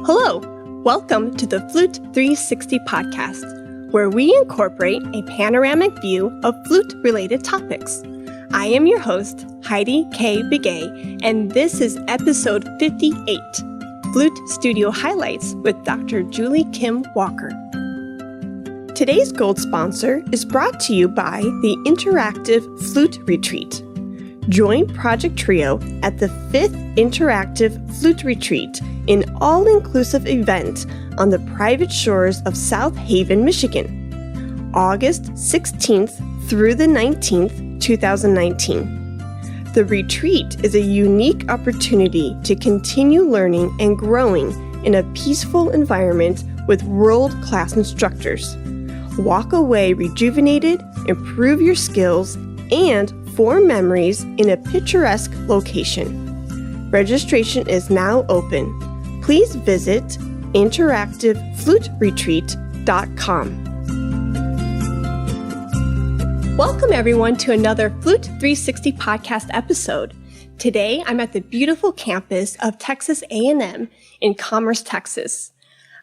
Hello, welcome to the Flute 360 podcast, where we incorporate a panoramic view of flute-related topics. I am your host, Heidi K. Begay, and this is episode 58, Flute Studio Highlights with Dr. Julee Kim Walker. Today's gold sponsor is brought to you by the Interactive Flute Retreat. Join Project Trio at the 5th Interactive Flute Retreat, an all-inclusive event on the private shores of South Haven, Michigan, August 16th through the 19th, 2019. The retreat is a unique opportunity to continue learning and growing in a peaceful environment with world-class instructors. Walk away rejuvenated, improve your skills, and form memories in a picturesque location. Registration is now open. Please visit interactivefluteretreat.com. Welcome everyone to another Flute 360 podcast episode. Today I'm at the beautiful campus of Texas A&amp in Commerce, Texas.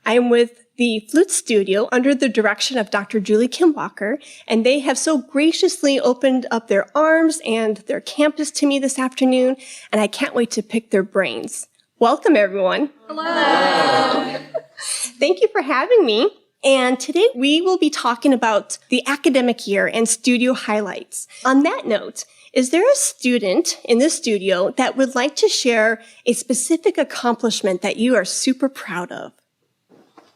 I am with the Flute Studio under the direction of Dr. Julee Kim Walker, and they have so graciously opened up their arms and their campus to me this afternoon, and I can't wait to pick their brains. Welcome, everyone. Hello. Thank you for having me. And today we will be talking about the academic year and studio highlights. On that note, is there a student in the studio that would like to share a specific accomplishment that you are super proud of?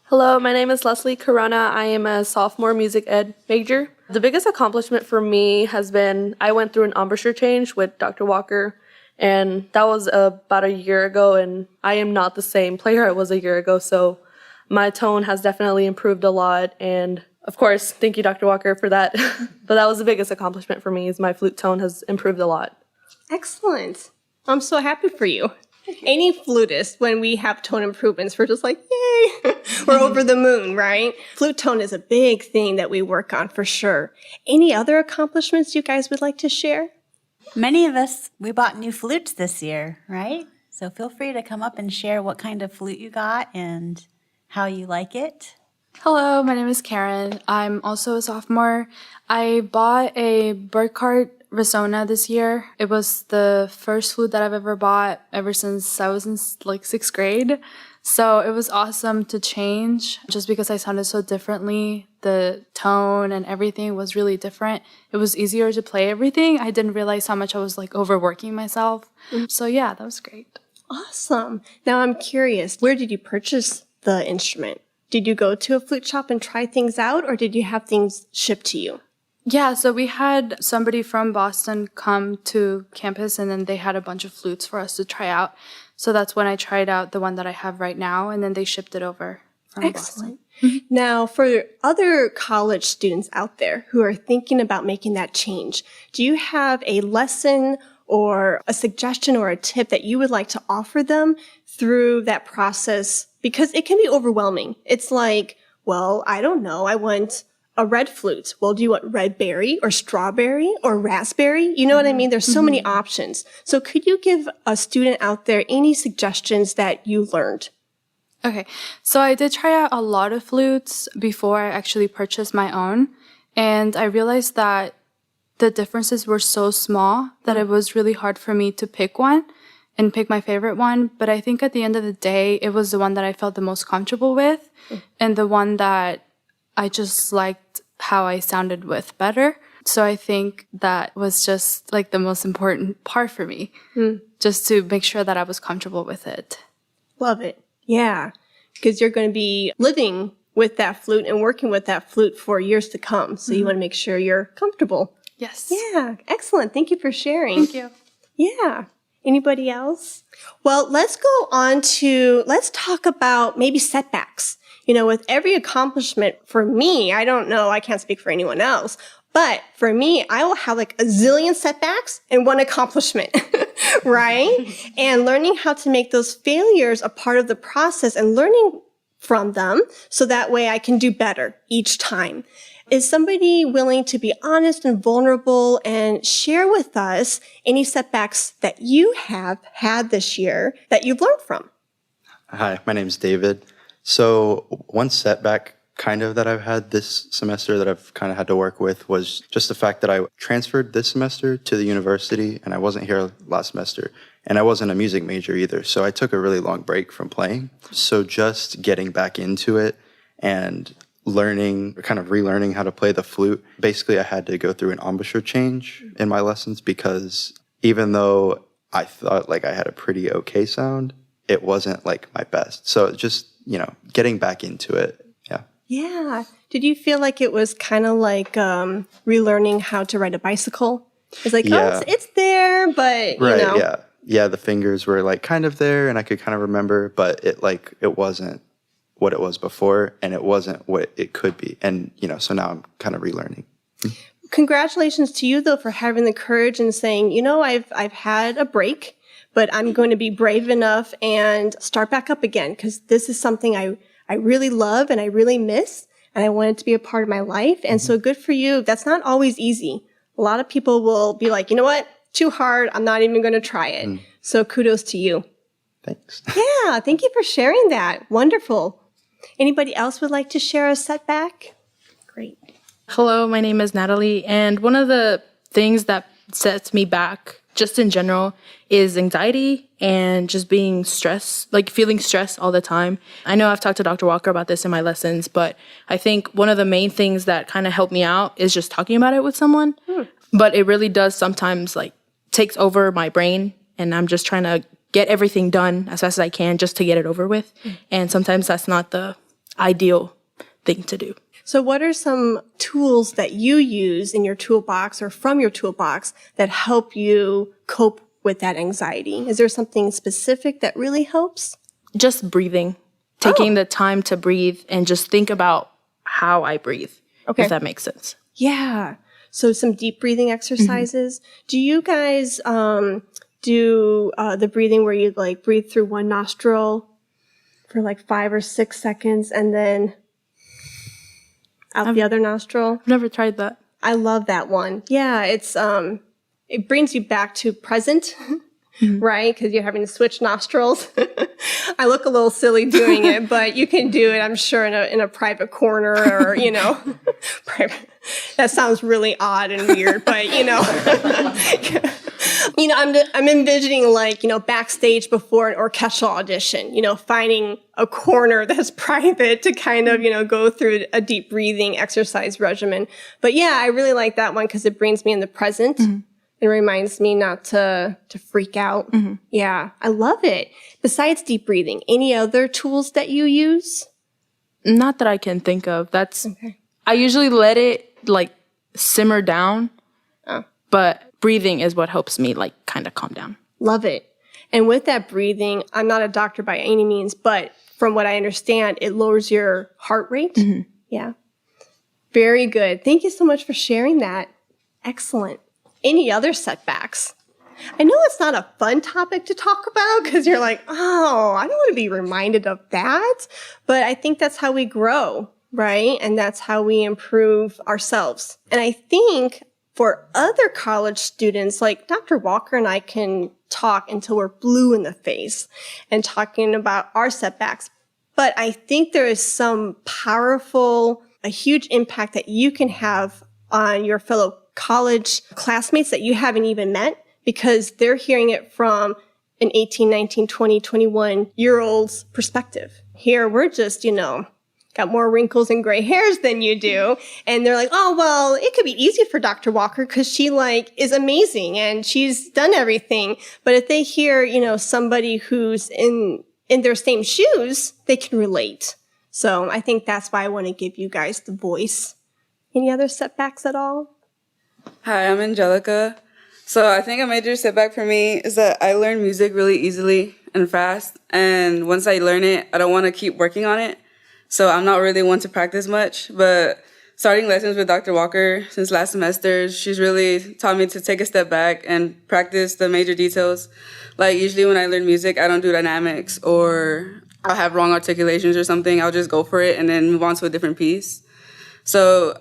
Hello, my name is Corina. I am a sophomore music ed major. The biggest accomplishment for me has been I went through an embouchure change with Dr. Walker, and that was about a year ago, and I am not the same player I was a year ago, so my tone has definitely improved a lot, and of course, thank you, Dr. Walker, for that. But that was the biggest accomplishment for me, is my flute tone has improved a lot. Excellent. I'm so happy for you. Any flutist, when we have tone improvements, we're just like, yay, we're over the moon, right? Flute tone is a big thing that we work on for sure. Any other accomplishments you guys would like to share? Many of us, we bought new flutes this year, right? So feel free to come up and share what kind of flute you got and how you like it. Hello, my name is Karen. I'm also a sophomore. I bought a Burkart Resona this year. It was the first flute that I've ever bought ever since I was in like 6th grade. So it was awesome to change just because I sounded so differently. The tone and everything was really different. It was easier to play everything. I didn't realize how much I was like overworking myself. So yeah, that was great. Awesome. Now I'm curious, where did you purchase the instrument? Did you go to a flute shop and try things out, or did you have things shipped to you? Yeah, so we had somebody from Boston come to campus, and then they had a bunch of flutes for us to try out. So that's when I tried out the one that I have right now, and then they shipped it over from Excellent. Boston. Now, for other college students out there who are thinking about making that change, do you have a lesson or a suggestion or a tip that you would like to offer them through that process? Because it can be overwhelming. It's like, well, I don't know, I want a red flute. Well, do you want red berry or strawberry or raspberry? You know what I mean? There's so many options. So could you give a student out there any suggestions that you learned? Okay, so I did try out a lot of flutes before I actually purchased my own. And I realized that the differences were so small that it was really hard for me to pick one and pick my favorite one. But I think at the end of the day, it was the one that I felt the most comfortable with and the one that I just liked how I sounded with better. So I think that was just like the most important part for me, just to make sure that I was comfortable with it. Love it. Yeah, because you're going to be living with that flute and working with that flute for years to come. So you want to make sure you're comfortable. Yes. Yeah, excellent. Thank you for sharing. Thank you. Yeah. Anybody else? Well, let's talk about maybe setbacks. You know, with every accomplishment, for me, I don't know, I can't speak for anyone else, but for me, I will have like a zillion setbacks and one accomplishment, right? And learning how to make those failures a part of the process and learning from them so that way I can do better each time. Is somebody willing to be honest and vulnerable and share with us any setbacks that you have had this year that you've learned from? Hi, my name's David. So one setback kind of that I've had this semester that I've kind of had to work with was just the fact that I transferred this semester to the university and I wasn't here last semester. And I wasn't a music major either. So I took a really long break from playing. So just getting back into it and learning, kind of relearning how to play the flute. Basically, I had to go through an embouchure change in my lessons because even though I thought like I had a pretty okay sound, it wasn't like my best. So just, getting back into it. Yeah. Yeah. Did you feel like it was kind of like relearning how to ride a bicycle? It's like, it's there, but, Right, yeah. Yeah, the fingers were like kind of there and I could kind of remember, but it wasn't what it was before and it wasn't what it could be. And, so now I'm kind of relearning. Congratulations to you, though, for having the courage and saying, I've had a break, but I'm going to be brave enough and start back up again because this is something I really love and I really miss and I want it to be a part of my life. And so good for you. That's not always easy. A lot of people will be like, you know what? Too hard. I'm not even going to try it. So kudos to you. Thanks. Yeah. Thank you for sharing that. Wonderful. Anybody else would like to share a setback? Great. Hello, my name is Natalie, and one of the things that sets me back, just in general, is anxiety and just being stressed, like feeling stressed all the time. I know I've talked to Dr. Walker about this in my lessons, but I think one of the main things that kind of helped me out is just talking about it with someone. But it really does sometimes takes over my brain, and I'm just trying to get everything done as fast as I can just to get it over with. And sometimes that's not the ideal thing to do. So what are some tools that you use in your toolbox or from your toolbox that help you cope with that anxiety? Is there something specific that really helps? Just breathing, taking the time to breathe and just think about how I breathe, if that makes sense. Yeah. So some deep breathing exercises. Do you guys do the breathing where you breathe through one nostril for 5 or 6 seconds and then out the other nostril? I've never tried that. I love that one. Yeah, it's it brings you back to present, right? Because you're having to switch nostrils. I look a little silly doing it, but you can do it, I'm sure, in a private corner or, private. That sounds really odd and weird, but, I'm envisioning backstage before an orchestral audition, finding a corner that's private to kind of, go through a deep breathing exercise regimen. But yeah, I really like that one because it brings me in the present. It reminds me not to freak out. Yeah, I love it. Besides deep breathing, any other tools that you use? Not that I can think of. I usually let it simmer down, but breathing is what helps me kind of calm down. Love it. And with that breathing, I'm not a doctor by any means, but from what I understand, it lowers your heart rate. Yeah. Very good. Thank you so much for sharing that. Excellent. Any other setbacks? I know it's not a fun topic to talk about because you're like, oh, I don't want to be reminded of that. But I think that's how we grow, right? And that's how we improve ourselves. And I think for other college students, like Dr. Walker and I can talk until we're blue in the face and talking about our setbacks. But I think there is some a huge impact that you can have on your fellow college classmates that you haven't even met because they're hearing it from an 18, 19, 20, 21-year-old's perspective. Here, we're just, got more wrinkles and gray hairs than you do. And they're like, oh, well, it could be easy for Dr. Walker because she is amazing and she's done everything. But if they hear, somebody who's in their same shoes, they can relate. So I think that's why I want to give you guys the voice. Any other setbacks at all? Hi, I'm Angelica. So I think a major setback for me is that I learn music really easily and fast. And once I learn it, I don't want to keep working on it. So I'm not really one to practice much. But starting lessons with Dr. Walker since last semester, she's really taught me to take a step back and practice the major details. Usually when I learn music, I don't do dynamics or I'll have wrong articulations or something. I'll just go for it and then move on to a different piece. So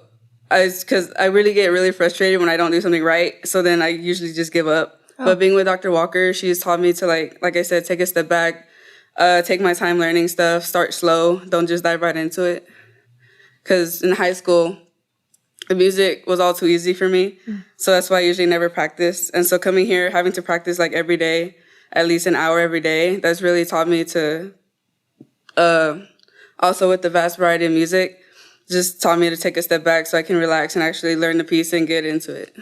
because I really get really frustrated when I don't do something right. So then I usually just give up. But being with Dr. Walker, she's taught me to, like I said, take a step back, take my time learning stuff, start slow, don't just dive right into it. Because in high school, the music was all too easy for me. So that's why I usually never practice. And so coming here, having to practice like every day, at least an hour every day, that's really taught me to, also with the vast variety of music, just taught me to take a step back so I can relax and actually learn the piece and get into it.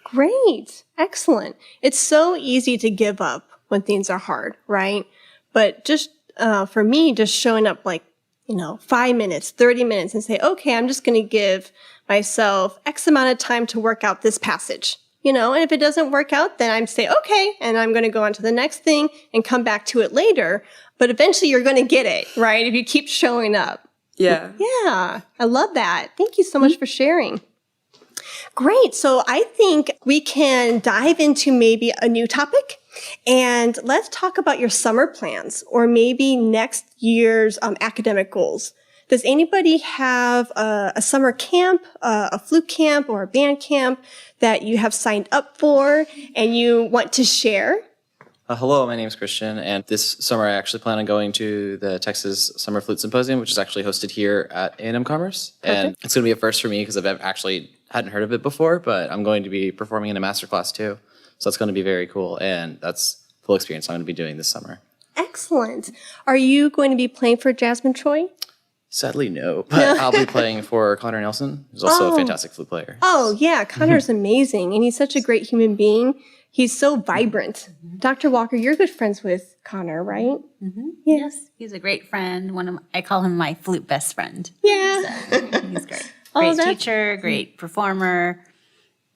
Great. Excellent. It's so easy to give up when things are hard, right? But just for me, just showing up like, 5 minutes, 30 minutes and say, okay, I'm just going to give myself X amount of time to work out this passage, and if it doesn't work out, then I'm say, okay, and I'm going to go on to the next thing and come back to it later. But eventually you're going to get it, right? If you keep showing up. Yeah. Yeah. I love that. Thank you so much for sharing. Great. So I think we can dive into maybe a new topic. And let's talk about your summer plans or maybe next year's academic goals. Does anybody have a summer camp, a flute camp, or a band camp that you have signed up for and you want to share? Hello, my name is Christian, and this summer I actually plan on going to the Texas Summer Flute Symposium, which is actually hosted here at A&M Commerce. And it's going to be a first for me because I've actually hadn't heard of it before, but I'm going to be performing in a masterclass too. So it's going to be very cool, and that's the full experience I'm going to be doing this summer. Excellent. Are you going to be playing for Jasmine Choi? Sadly, no, but I'll be playing for Conor Nelson, who's also a fantastic flute player. Oh, yeah. Conor's amazing, and he's such a great human being. He's so vibrant. Dr. Walker, you're good friends with Conor, right? Mm-hmm. Yes, he's a great friend. I call him my flute best friend. Yeah. So, he's great. Great teacher, great performer,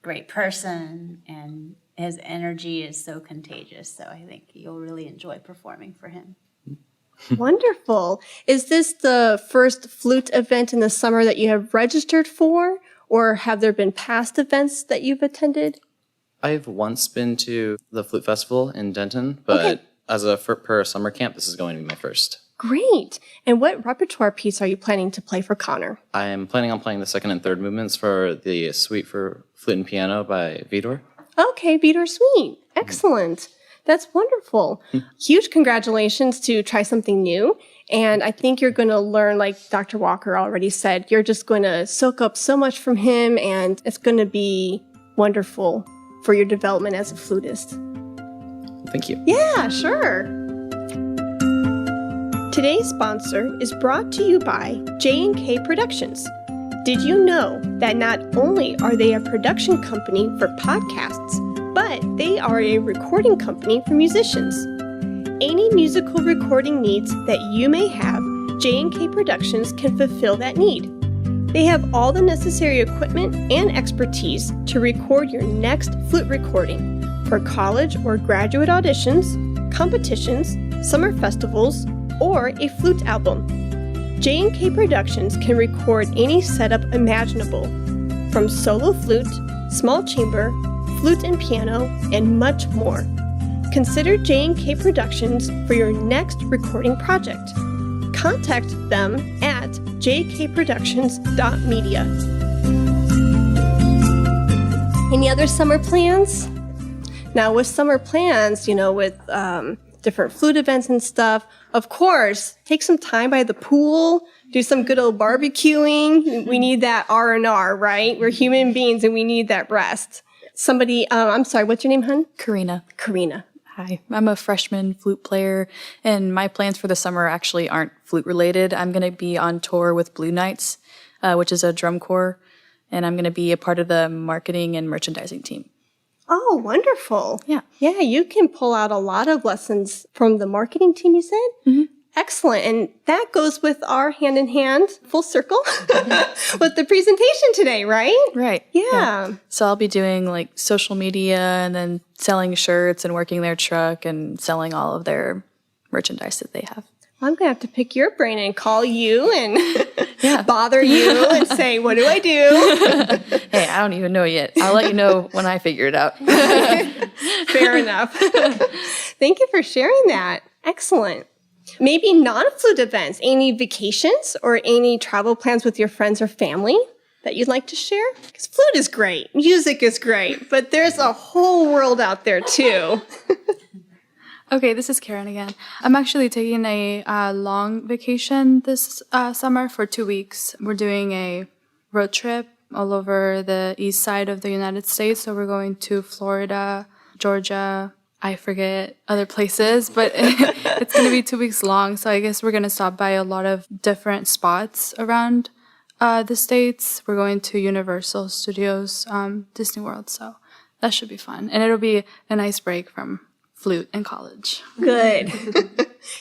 great person, and his energy is so contagious. So I think you'll really enjoy performing for him. Wonderful. Is this the first flute event in the summer that you have registered for, or have there been past events that you've attended? I've once been to the Flute Festival in Denton, but per summer camp, this is going to be my first. Great. And what repertoire piece are you planning to play for Conor? I'm planning on playing the second and third movements for the Suite for Flute and Piano by Widor. Okay, Widor Suite. Excellent. That's wonderful. Huge congratulations to try something new. And I think you're going to learn, like Dr. Walker already said, you're just going to soak up so much from him, and it's going to be wonderful for your development as a flutist. Thank you. Yeah, sure. Today's sponsor is brought to you by J&K Productions. Did you know that not only are they a production company for podcasts, but they are a recording company for musicians? Any musical recording needs that you may have, J&K Productions can fulfill that need. They have all the necessary equipment and expertise to record your next flute recording for college or graduate auditions, competitions, summer festivals, or a flute album. J&K Productions can record any setup imaginable, from solo flute, small chamber, flute and piano, and much more. Consider J&K Productions for your next recording project. Contact them at jkproductions.media. Any other summer plans? Now, with summer plans, with different flute events and stuff, of course, take some time by the pool, do some good old barbecuing. We need that R&R, right? We're human beings and we need that rest. Somebody, I'm sorry, what's your name, hun? Corina. Corina. Hi, I'm a freshman flute player, and my plans for the summer actually aren't flute related. I'm going to be on tour with Blue Knights, which is a drum corps, and I'm going to be a part of the marketing and merchandising team. Oh, wonderful. Yeah. Yeah, you can pull out a lot of lessons from the marketing team, you said? Mm-hmm. Excellent. And that goes with our hand-in-hand, full circle, with the presentation today, right? Right. Yeah. So I'll be doing like social media and then selling shirts and working their truck and selling all of their merchandise that they have. I'm going to have to pick your brain and call you and bother you and say, what do I do? Hey, I don't even know yet. I'll let you know when I figure it out. Fair enough. Thank you for sharing that. Excellent. Maybe non-flute events, any vacations or any travel plans with your friends or family that you'd like to share? Because flute is great, music is great, but there's a whole world out there too. Okay, this is Karen again. I'm actually taking a long vacation this summer for 2 weeks. We're doing a road trip all over the east side of the United States. So we're going to Florida, Georgia, I forget other places, but it's going to be 2 weeks long. So I guess we're going to stop by a lot of different spots around the States. We're going to Universal Studios, Disney World. So that should be fun. And it'll be a nice break from flute in college. Good.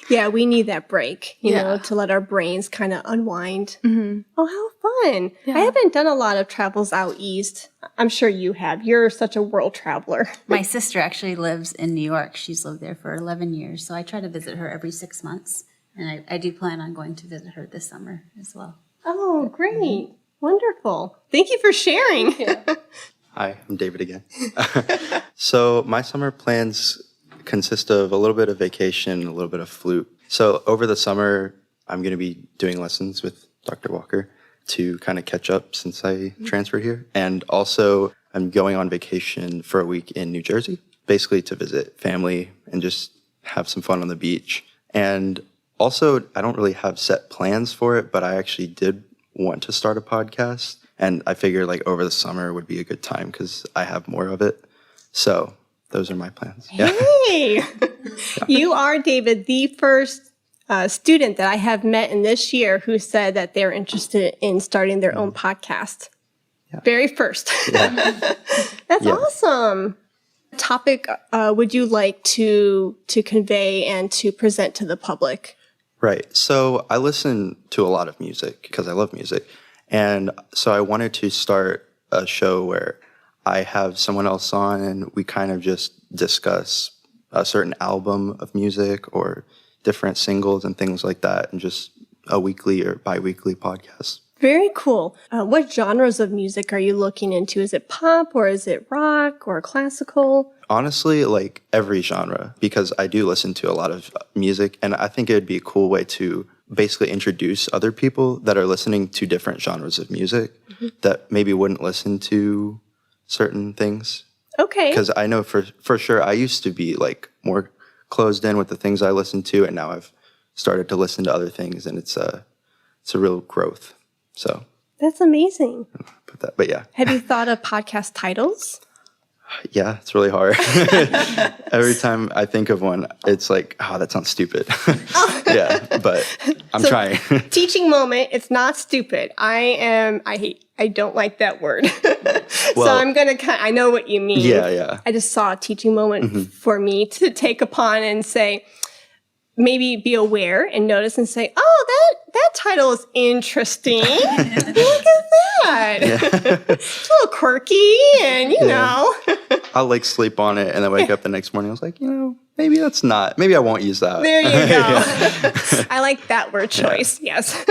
Yeah, we need that break, you know, to let our brains kind of unwind. Mm-hmm. Oh, how fun. Yeah. I haven't done a lot of travels out east. I'm sure you have. You're such a world traveler. My sister actually lives in New York. She's lived there for 11 years. So I try to visit her every 6 months. And I do plan on going to visit her this summer as well. Oh, great. Mm-hmm. Wonderful. Thank you for sharing. Hi, I'm David again. So my summer plans consist of a little bit of vacation, a little bit of flute. So over the summer, I'm going to be doing lessons with Dr. Walker to kind of catch up since I transferred here. And also, I'm going on vacation for a week in New Jersey, basically to visit family and just have some fun on the beach. And also, I don't really have set plans for it, but I actually did want to start a podcast. And I figured like over the summer would be a good time because I have more of it. So those are my plans. Hey, you are, David, the first student that I have met in this year who said that they're interested in starting their own podcast. Yeah. Very first. Yeah. That's awesome. What topic would you like to convey and to present to the public? Right. So I listen to a lot of music because I love music. And so I wanted to start a show where I have someone else on and we kind of just discuss a certain album of music or different singles and things like that, and just a weekly or bi-weekly podcast. Very cool. What genres of music are you looking into? Is it pop or is it rock or classical? Honestly, like every genre, because I do listen to a lot of music, and I think it would be a cool way to basically introduce other people that are listening to different genres of music that maybe wouldn't listen to certain things. Okay. Because I know for sure I used to be like more closed in with the things I listen to, and now I've started to listen to other things, and it's a real growth. So that's amazing. But yeah. Have you thought of podcast titles? Yeah, it's really hard. Every time I think of one, it's like, oh, that sounds stupid. Yeah, but I'm trying. Teaching moment, it's not stupid. I don't like that word. So I'm going to I know what you mean. Yeah. I just saw a teaching moment for me to take upon and say, maybe be aware and notice and say, oh, that title is interesting. Look at that. Yeah. It's a little quirky and, you know. I'll like sleep on it and then wake up the next morning. I was like, maybe I won't use that. There you go. I like that word choice. Yeah. Yes.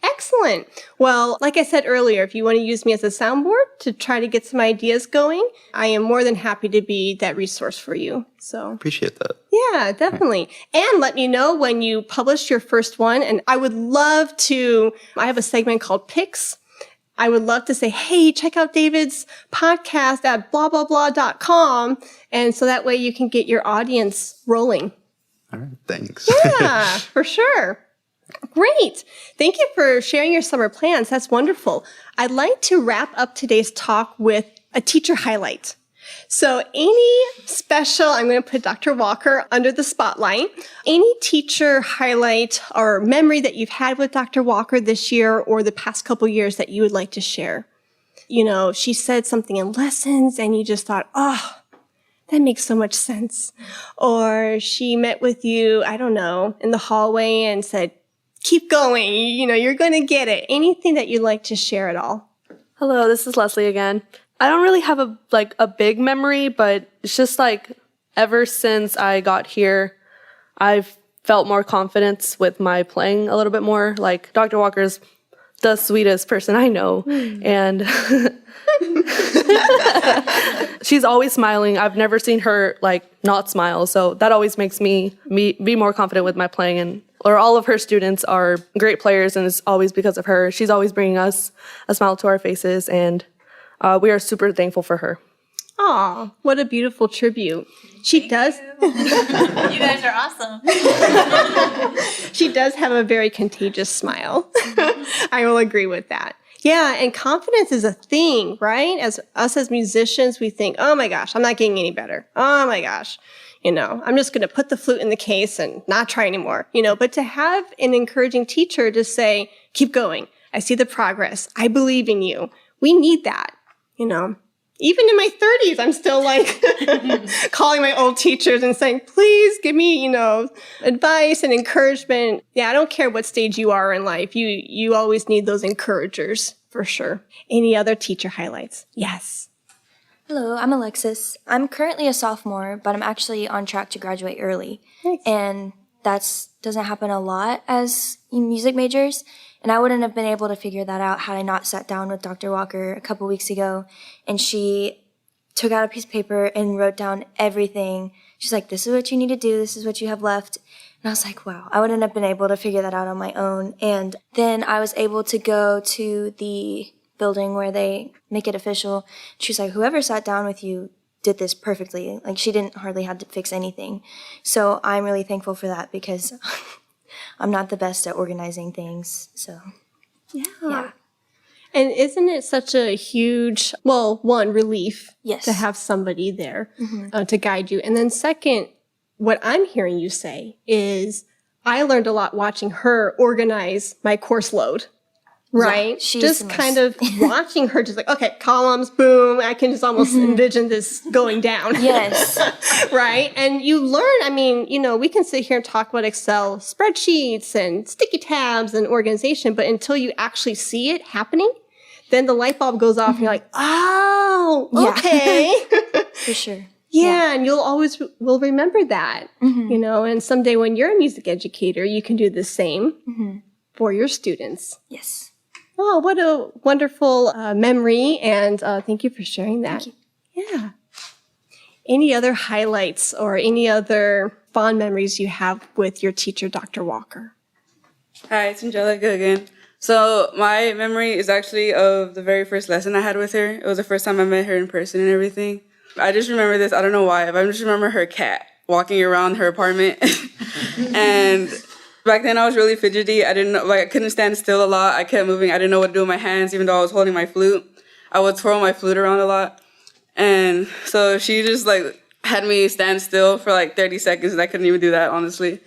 Excellent. Well, like I said earlier, if you want to use me as a soundboard to try to get some ideas going, I am more than happy to be that resource for you. So appreciate that. Yeah, definitely. And let me know when you publish your first one. And I would love to, I have a segment called Picks. I would love to say, hey, check out David's podcast at blah, blah, blah.com. And so that way you can get your audience rolling. All right. Thanks. Yeah, for sure. Great. Thank you for sharing your summer plans. That's wonderful. I'd like to wrap up today's talk with a teacher highlight. So any special, I'm going to put Dr. Walker under the spotlight, any teacher highlight or memory that you've had with Dr. Walker this year or the past couple years that you would like to share? You know, she said something in lessons and you just thought, oh, that makes so much sense. Or she met with you, I don't know, in the hallway and said, keep going, you're going to get it. Anything that you'd like to share at all? Hello, this is Leslie again. I don't really have a big memory, but it's just like ever since I got here, I've felt more confidence with my playing a little bit more. Like Dr. Walker's the sweetest person I know. And she's always smiling. I've never seen her not smile. So that always makes me be more confident with my playing. Or all of her students are great players, and it's always because of her. She's always bringing us a smile to our faces, and we are super thankful for her. Aw, what a beautiful tribute. She does. You guys are awesome. She does have a very contagious smile. I will agree with that. Yeah, and confidence is a thing, right? As us as musicians, we think, oh my gosh, I'm not getting any better. Oh my gosh, I'm just going to put the flute in the case and not try anymore, But to have an encouraging teacher to say, keep going. I see the progress. I believe in you. We need that, Even in my 30s, I'm still calling my old teachers and saying, please give me, advice and encouragement. Yeah, I don't care what stage you are in life. You always need those encouragers for sure. Any other teacher highlights? Yes. Hello, I'm Alexis. I'm currently a sophomore, but I'm actually on track to graduate early. Nice. And that doesn't happen a lot as music majors. And I wouldn't have been able to figure that out had I not sat down with Dr. Walker a couple weeks ago. And she took out a piece of paper and wrote down everything. She's like, this is what you need to do. This is what you have left. And I was like, wow, I wouldn't have been able to figure that out on my own. And then I was able to go to the building where they make it official. She's like, whoever sat down with you did this perfectly. She didn't hardly have to fix anything. So I'm really thankful for that because I'm not the best at organizing things, so yeah. And isn't it such a huge, one, relief Yes. to have somebody there to guide you. And then second, what I'm hearing you say is I learned a lot watching her organize my course load. Right? Yeah, she's just the most- kind of watching her just okay, columns, boom. I can just almost envision this going down. Yes. Right? And you learn, we can sit here and talk about Excel spreadsheets and sticky tabs and organization, but until you actually see it happening, then the light bulb goes off and you're like, oh, okay. For sure. Yeah, and you'll always will remember that, and someday when you're a music educator, you can do the same for your students. Yes. Oh, what a wonderful memory, and thank you for sharing that. Thank you. Yeah. Any other highlights or any other fond memories you have with your teacher, Dr. Walker? Hi, it's Angelica again. So my memory is actually of the very first lesson I had with her. It was the first time I met her in person and everything. I just remember this. I don't know why, but I just remember her cat walking around her apartment. And back then I was really fidgety. I didn't know, I couldn't stand still a lot. I kept moving. I didn't know what to do with my hands, even though I was holding my flute. I would twirl my flute around a lot. And so she just had me stand still for 30 seconds, and I couldn't even do that, honestly.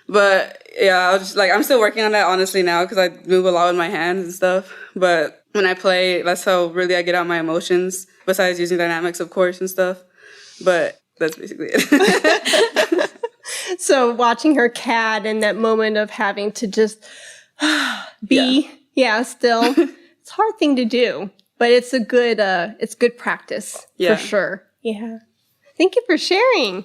But yeah, I was just I'm still working on that honestly now because I move a lot with my hands and stuff. But when I play, that's how really I get out my emotions, besides using dynamics, of course, and stuff. But that's basically it. So watching her cat and that moment of having to just be, still, it's a hard thing to do, but it's good practice for sure. Yeah. Thank you for sharing.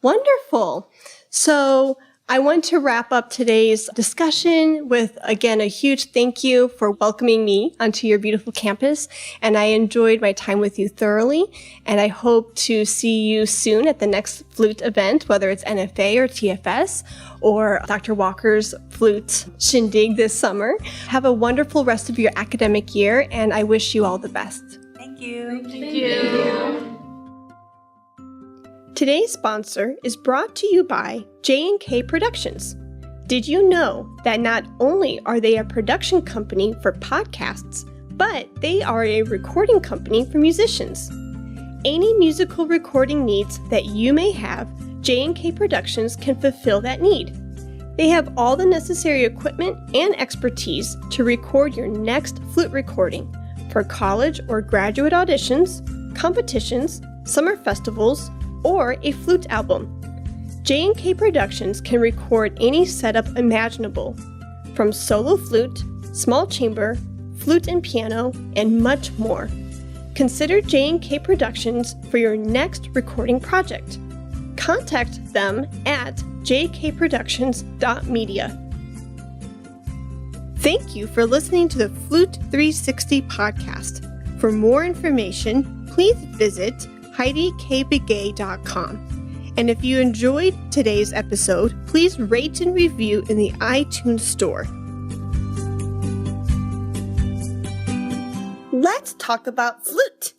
Wonderful. So I want to wrap up today's discussion with, again, a huge thank you for welcoming me onto your beautiful campus. And I enjoyed my time with you thoroughly. And I hope to see you soon at the next flute event, whether it's NFA or TFS or Dr. Walker's flute shindig this summer. Have a wonderful rest of your academic year, and I wish you all the best. Thank you. Thank you. Today's sponsor is brought to you by J&K Productions. Did you know that not only are they a production company for podcasts, but they are a recording company for musicians? Any musical recording needs that you may have, J&K Productions can fulfill that need. They have all the necessary equipment and expertise to record your next flute recording for college or graduate auditions, competitions, summer festivals, or a flute album. J&K Productions can record any setup imaginable, from solo flute, small chamber, flute and piano, and much more. Consider J&K Productions for your next recording project. Contact them at jkproductions.media. Thank you for listening to the Flute 360 podcast. For more information, please visit HeidiKBigay.com. And if you enjoyed today's episode, please rate and review in the iTunes store. Let's talk about flute.